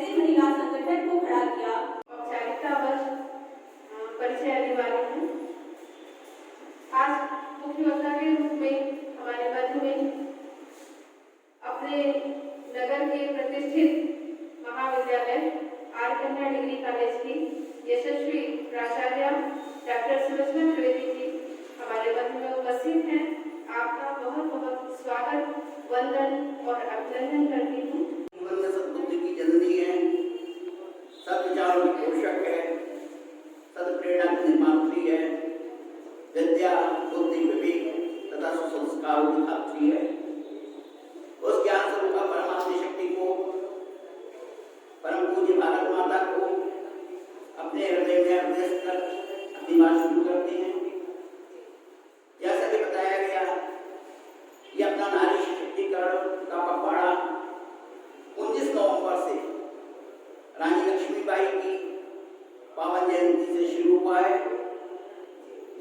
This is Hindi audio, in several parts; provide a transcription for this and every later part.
जैसे महिला संगठन को खड़ा किया। औपचारिकतावश परिचय अनिवार्य है। आज मुख्य वक्ता के रूप में हमारे मध्य में अपने नगर के प्रतिष्ठित महाविद्यालय आर कन्या डिग्री कॉलेज की यशस्वी प्राचार्य डॉक्टर सुलोचना त्रिवेदी जी हमारे मध्य में उपस्थित हैं। आपका बहुत बहुत स्वागत, वंदन और अभिनंदन करती हूँ। जीवन में सद्बुद्धि की जननी है, सद्विचारों की पोषक है, सद्प्रेरणा की निर्मात्री है, विद्या बुद्धि विवेक तथा सुसंस्कारों की धात्री है। उस ज्ञान स्वरूपा परमात्मा शक्ति को, परम पूज्य भारत माता को अपने हृदय में अभ्यस्त कर अपनी बात शुरू करते हैं। जैसा कि बताया गया, ये अपना नारी सशक्तिकरण का पखवाड़ा 19 नवंबर से रानी लक्ष्मीबाई की पावन जयंती से शुरू हुआ है।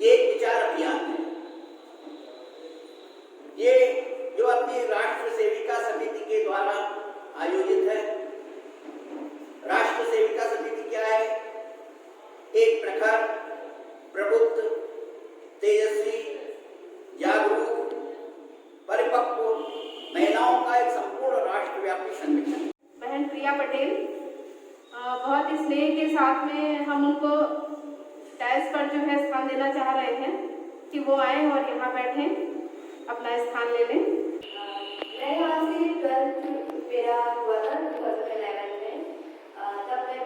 ये एक विचार अभियान है। ये जो अपनी राष्ट्र सेविका समिति के द्वारा आयोजित है। राष्ट्र सेविका समिति क्या है? एक प्रखर, प्रबुद्ध, तेजस्वी, जागरूक, परिपक्व महिलाओं का एक संपूर्ण राष्ट्रव्यापी संगठन। बहन प्रिया पटेल बहुत ही स्नेह के साथ में हम उनको डैश पर जो है स्थान देना चाह रहे हैं कि वो आए और यहाँ बैठे अपना स्थान ले लें। मैं यहाँ से 12th मेरा हुआ था 2011 में, तब मैं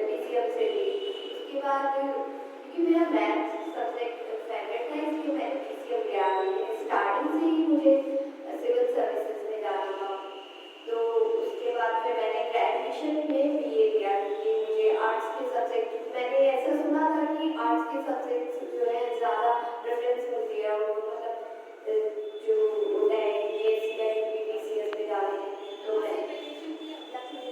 DCM से ली। उसके बाद क्योंकि मेरा मैथ सब्जेक्ट फेवरेट था, इसलिए मैंने DCM लिया। स्टार्टिंग से ही मुझे सिविल सर्विसेज में जाना था, तो उसके बाद फिर मैंने ग्रेजुएशन में BA लिया क्योंकि मुझे आर्ट्स के सब्जेक्ट, मैंने ऐसा सुना था कि आर्ट्स के सब्जेक्ट्स जो है ज़्यादा प्रेफरेंस मिलती है, वो मतलब जो होता है BCS में जाने हैं। तो मैं लखनऊ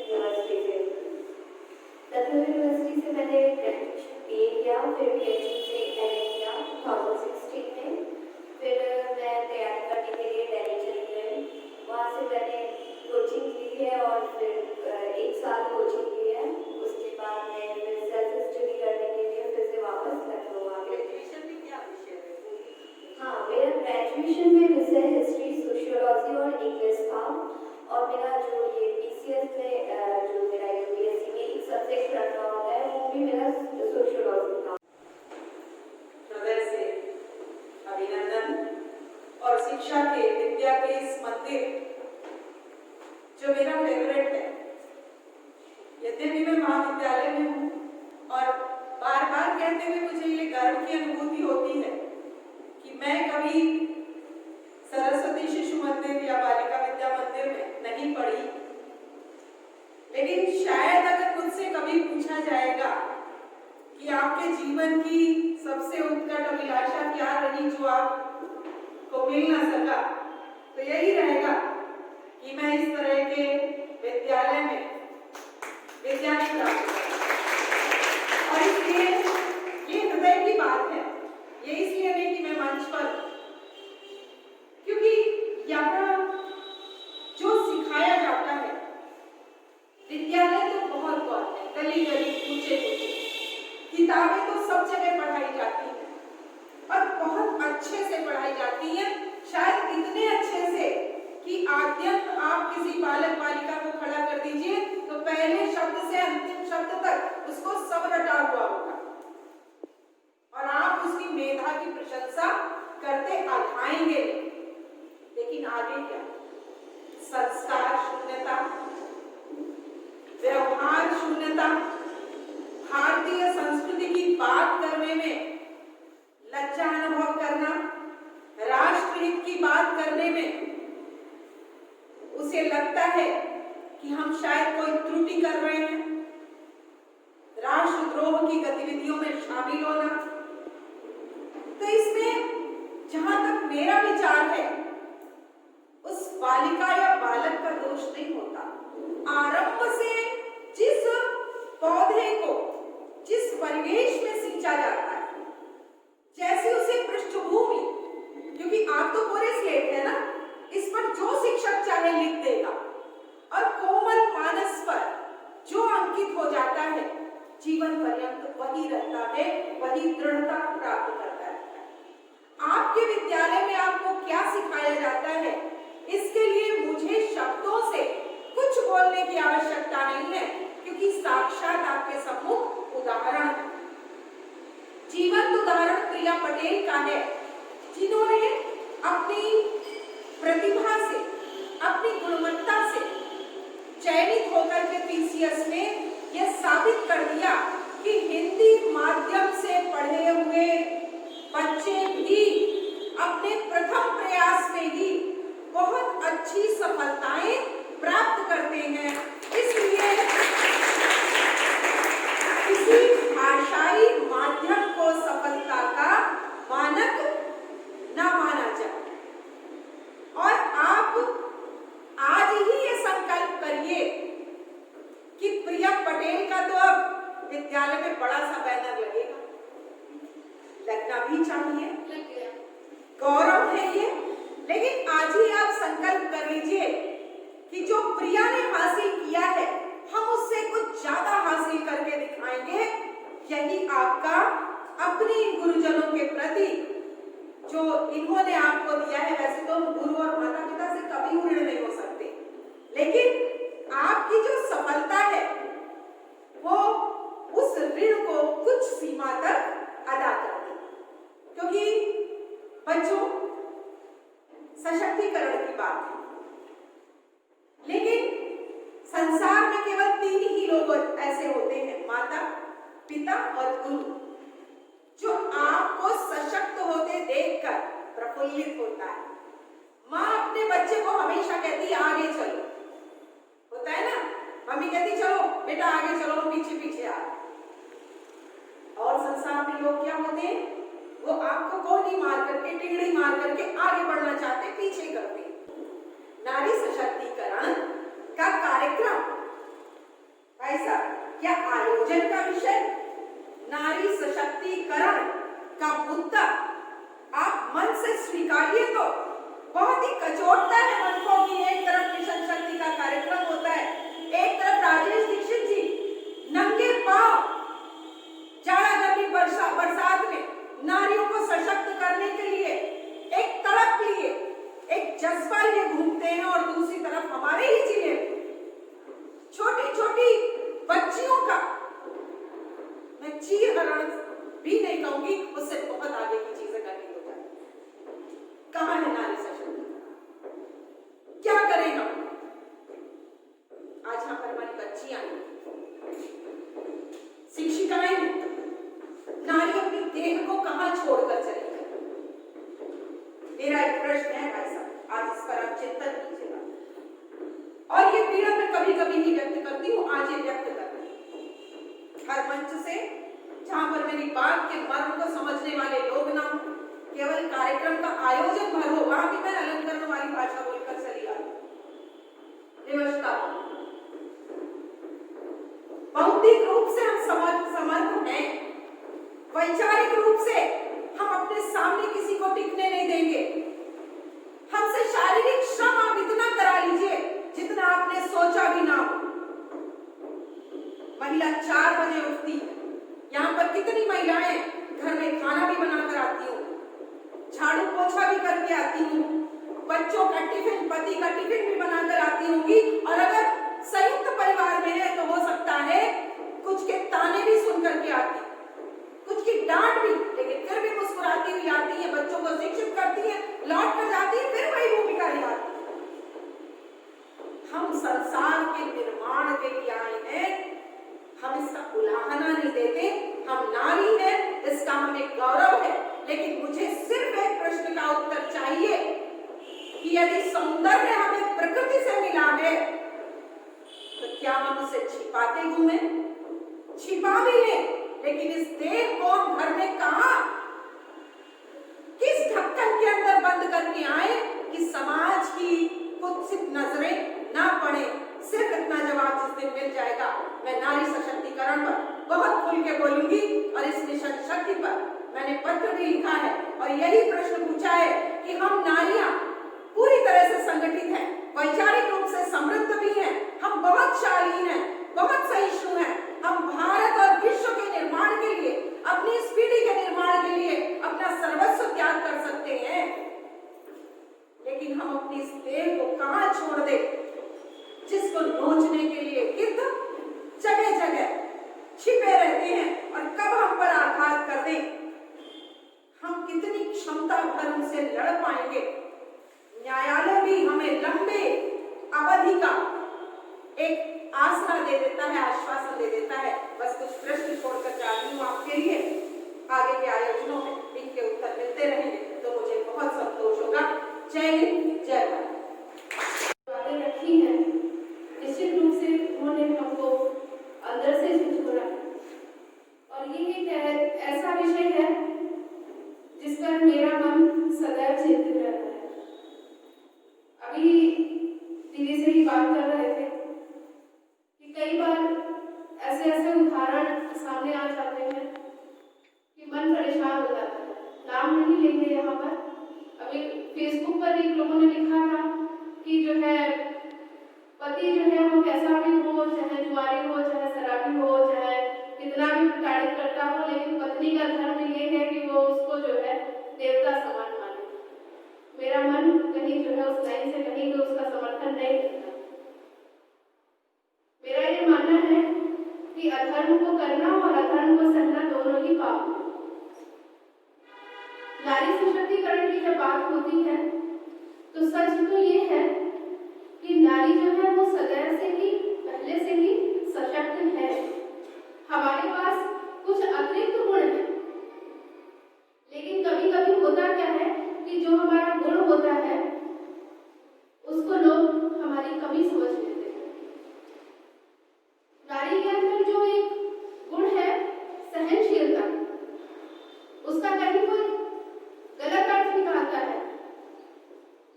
यूनिवर्सिटी से मैंने ग्रेजुएशन BA किया, फिर PhD से MA किया 2016 में। फिर मैं तैयारी करने के लिए दिल्ली चली गई। वहाँ से मैंने कोचिंग ली है और फिर 1 साल कोचिंग ली है। उसके बाद मैं फिर सेल्फ स्टडी करने के लिए फिर से वापस लखनऊ आ गई। ग्रेजुएशन में क्या विषय है? हाँ, मेरा ग्रेजुएशन में विषय हिस्ट्री, सोशियोलॉजी और इंग्लिश था, और मेरा जो ये BCS में जो मेरा UPSC में एक सब्जेक्ट रखा होता है वो भी मेरा सोशियोलॉजी था। हृदय से अभिनंदन। और शिक्षा के, विद्या के इस मंदिर जो मेरा फेवरेट है, यद्यपि मैं महाविद्यालय में हूँ और बार बार कहते हुए मुझे ये गर्व की अनुभूति होती है कि मैं कभी सरस्वती शिशु मंदिर या बालिका विद्या मंदिर में नहीं पढ़ी, लेकिन शायद अगर मुझसे कभी पूछा जाएगा कि आपके जीवन की सबसे उत्कट अभिलाषा क्या रही जो आपको मिल ना सका, तो यही रहेगा कि मैं इस तरह के विद्यालय में विद्या नहीं प्राप्त करूं। और इसलिए ये हृदय की बात है। ये इसलिए नहीं कि मैं मंच पर, क्योंकि यहाँ जो सिखाया जाता है, विद्यालय तो बहुत है, गली गली ऊंचे ऊंचे, किताबें तो सब जगह पढ़ाई जाती हैं और बहुत अच्छे से पढ़ाई जाती हैं, शायद इतने अच्छे से कि आद्यंत आप किसी बालक बालिका को खड़ा कर दीजिए तो पहले शब्द से अंतिम शब्द तक उसको सब रटा हुआ होगा और आप उसकी मेधा की प्रशंसा करते आएंगे। लेकिन आगे क्या? संस्कार शून्यता, व्यवहार शून्यता, भारतीय संस्कृति की बात करने में लज्जा अनुभव करना, राष्ट्रहित की बात करने में उसे लगता है कि हम शायद कोई त्रुटि कर रहे हैं, राष्ट्रद्रोह की गतिविधियों में शामिल होना। तो इसमें जहां तक मेरा विचार है, उस बालिका या बालक का दोष नहीं होता। आरंभ से जिस पौधे को जिस परिवेश में सींचा जाता है, जैसे उसे पृष्ठभूमि, क्योंकि आप तो पूरे स्लेट है ना, इस पर जो शिक्षक चाहे लिख देगा और कोमल मानस पर जो जीवन पर्यंत वही रहता है, वही दृढ़ता प्राप्त करता है। आपके विद्यालय में आपको क्या सिखाया जाता है, इसके लिए मुझे शब्दों से कुछ बोलने की आवश्यकता नहीं है, क्योंकि साक्षात आपके सम्मुख उदाहरण, जीवंत उदाहरण प्रिया पटेल का है, जिन्होंने अपनी प्रतिभा से, अपनी गुणवत्ता से चयनित होकर के पीसीएस में यह साबित कर दिया कि हिंदी माध्यम से पढ़े हुए बच्चे भी अपने प्रथम प्रयास में ही बहुत अच्छी सफलताएं प्राप्त करते हैं। इसलिए किसी भाषाई माध्यम को सफलता का मानक ना माना जाए। और आप आज ही ये संकल्प करिए कि प्रिया पटेल का तो अब विद्यालय में बड़ा सा बैनर लगेगा, लगना भी चाहिए, गौरव है ये। लेकिन आज ही आप संकल्प कर लीजिए कि जो प्रिया ने हासिल किया है, हम उससे कुछ ज्यादा हासिल करके दिखाएंगे। यही आपका अपने गुरुजनों के प्रति जो इन्होंने आपको दिया है, वैसे तो गुरु और माता पिता से कभी ऋण नहीं हो सकते, लेकिन आपकी जो सफलता है वो उस ऋण को कुछ सीमा तक अदा करती, क्योंकि बच्चों सशक्तिकरण की बात है, लेकिन संसार में केवल 3 ही लोग ऐसे होते हैं, माता पिता और गुरु, जो आपको सशक्त होते देखकर प्रफुल्लित होता है। माँ अपने बच्चे को हमेशा कहती है आगे चलो, होता है ना, मम्मी कहती चलो बेटा आगे चलो, पीछे पीछे आ। और संसार में लोग क्या होते हैं, वो आपको कोहनी मार करके, टिंगड़ी मार करके आगे बढ़ना चाहते, पीछे करते। नारी सशक्तिकरण का कार्यक्रम भाई साहब, क्या आयोजन का विषय, नारी सशक्तिकरण का मुद्दा आप मन से स्वीकारिए तो बहुत ही कचोटता है मन को कि एक तरफ मिशन शक्ति का कार्यक्रम होता है, एक तरफ राजेश दीक्षित जी नंगे पांव जाड़ा गर्मी बरसात में नारियों को सशक्त करने के लिए एक तड़प लिए, एक जज्बा लिए घूमते हैं, और दूसरी तरफ हमारे ही जिले छोटी छोटी बच्चियों का, मैं चीरहरण भी नहीं कहूंगी, उससे बहुत आगे की चीजें करनी हो जाए। कहां है नारी सशक्तिकरण, क्या करें हम? आज यहाँ पर हमारी बच्चियां शिक्षिकाएं, नारी अपनी देह को कहां छोड़कर चलेगी? मेरा एक प्रश्न है भाई साहब, आज इस पर आप चिंतन कीजिएगा। और ये पीड़ा मैं कभी कभी ही व्यक्त करती हूँ, आज ये व्यक्त करती हूँ हर मंच से, जहां पर मेरी बात के मर्म को समझने वाले लोग ना हो, केवल कार्यक्रम का आयोजन भर हो, वहां भी मैं अलंकरण वाली भाषा बोलकर चली आती। नमस्कार, बौद्धिक रूप से हम समर्थ हैं, वैचारिक रूप से हम अपने सामने किसी को टिकने नहीं देंगे। हमसे शारीरिक श्रम आप इतना करा लीजिए जितना आपने सोचा भी ना हो। महिला 4 बजे उठती है, यहाँ पर कितनी महिलाएं घर में खाना भी बनाकर आती हूँ, झाड़ू पोछा भी करके आती हूँ, बच्चों का टिफिन, पति का टिफिन भी बनाकर आती होंगी, और अगर संयुक्त परिवार में है तो हो सकता है कुछ के ताने भी सुन करके आती, कुछ की डांट भी, लेकिन फिर भी मुस्कुराती हुई आती है, बच्चों को शिक्षित करती है, लौट कर जाती है, फिर वही भूमिका निभाती है। हम संसार के निर्माण के लिए आए हैं, हम इसका उलाहना नहीं देते, हम नारी हैं, इसका हमें गौरव है। लेकिन मुझे सिर्फ एक प्रश्न का उत्तर चाहिए कि यदि सौंदर्य हमें प्रकृति से मिला है तो क्या हम उसे छिपाते घूमे? छिपा भी लें, लेकिन इस देह को हम घर में कहां, किस ढक्कन के अंदर बंद करके आए कि समाज की कुत्सित नजरें ना पड़े? सिर्फ इतना जवाब जिस दिन मिल जाएगा, मैं नारी सशक्तिकरण पर बहुत खुल के बोलूंगी, और इस मिशन शक्ति पर मैंने पत्र भी लिखा है और यही प्रश्न पूछा है कि हम नारियां पूरी तरह से संगठित हैं, वैचारिक रूप से समृद्ध भी हैं, हम बहुत शालीन हैं, बहुत सहिष्णु हैं, हम भारत और विश्व जाकर उनसे लड़ पाएंगे। न्यायालय भी हमें लंबे अवधि का एक आसरा दे देता है, आश्वासन दे देता है। बस कुछ प्रश्न छोड़कर जा रही हूँ आपके लिए, आगे के आयोजनों में इनके उत्तर मिलते रहेंगे तो मुझे बहुत संतोष होगा। जय हिंद, जय भारत। बातें रखी हैं, निश्चित रूप से उन्होंने हमको अंदर से झंझोड़ा और ये एक ऐसा विषय है जिस पर मेरा मन सदैव चिंतित रहता है। अभी दीदी से ही बात कर रहे थे कि कई बार ऐसे ऐसे उदाहरण सामने आ जाते हैं कि मन परेशान हो जाता है। नाम नहीं लेंगे यहाँ पर। अभी फेसबुक पर एक लोगों ने लिखा था कि जो है पति जो है वो कैसा भी हो, चाहे जुआरी हो, चाहे शराबी हो, चाहे कितना भी प्रताड़ित करता हो, लेकिन पत्नी का धर्म ये है कि वो उसको जो है देवता समान माने। मेरा मन कहीं जो है उस लाइन से कहीं भी उसका समर्थन नहीं करता। मेरा ये मानना है कि अधर्म को करना और अधर्म को सहना दोनों ही पाप है। नारी सशक्तिकरण की जब बात होती है तो सच तो ये है कि नारी जो है वो सदैव से ही, पहले से ही सशक्त है। हमारे पास कुछ अतिरिक्त गुण हैं, लेकिन कभी कभी होता क्या है कि जो हमारा गुण होता है उसको लोग हमारी कमी समझ लेते हैं। नारी के अंदर जो एक गुण है सहनशीलता, उसका कहीं कोई गलत अर्थ निकालता है,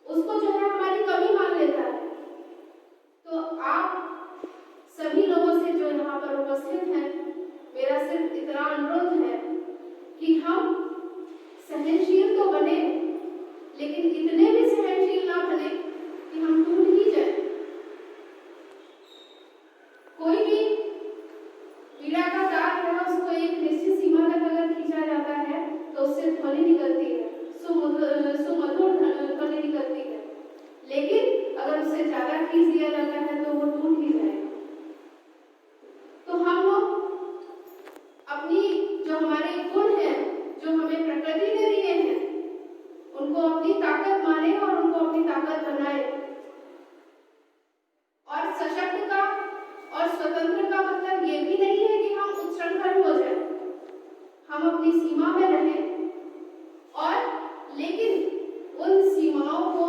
उसको जो है हमारी कमी मान लेता है। तो आप सभी लोगों से जो यहाँ पर उपस्थित हैं, मेरा सिर्फ इतना अनुरोध है कि हम सहनशील तो बने, लेकिन इतने भी सहनशील ना बने कि हम टूट ही जाए। कोई भी पीड़ा का तार है, उसको एक निश्चित सीमा तक अगर खींचा जाता है तो उससे ध्वनि निकलती है, सुमधुर ध्वनि निकलती है। लेकिन अगर उससे ज्यादा खींच दिया जाता है तो वो टूट ही जाएगा। तो हम लोग अपनी जो हमारे गुण हैं, जो हमें प्रकृति ने दिए हैं, उनको अपनी ताकत माने और उनको अपनी ताकत बनाए। और सशक्त का और स्वतंत्र का मतलब ये भी नहीं है कि हम उच्छृंखल हो जाए। हम अपनी सीमा में रहें, और लेकिन उन सीमाओं को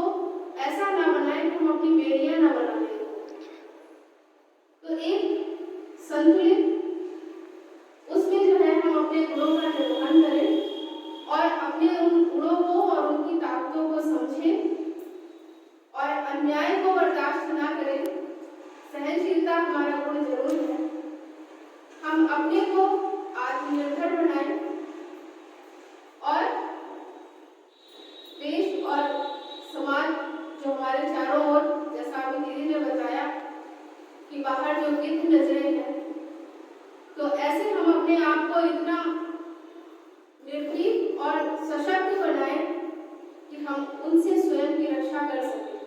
ऐसा ना बनाएं कि हम अपनी बेड़ियां ना बना लें। तो एक संतुलित उसमें जो है हम अपने गुणों का निर्वहन करें और अपने उन गुणों को और उनकी ताकतों को समझें और अन्याय को बर्दाश्त ना करें। सहनशीलता हमारा गुण जरूर है। हम अपने को आत्मनिर्भर बनाएं और देश और समाज जो हमारे चारों ओर, जैसा अभी दीदी ने बताया कि बाहर जो गिद्ध नजरें हैं, तो ऐसे हम अपने आप को इतना निर्भीक और सशक्त बनाएं कि हम उनसे स्वयं की रक्षा कर सकें।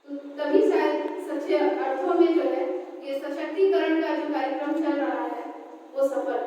तो तभी शायद सच्चे अर्थों में जो है ये सशक्तिकरण का जो कार्यक्रम चल रहा है वो सफल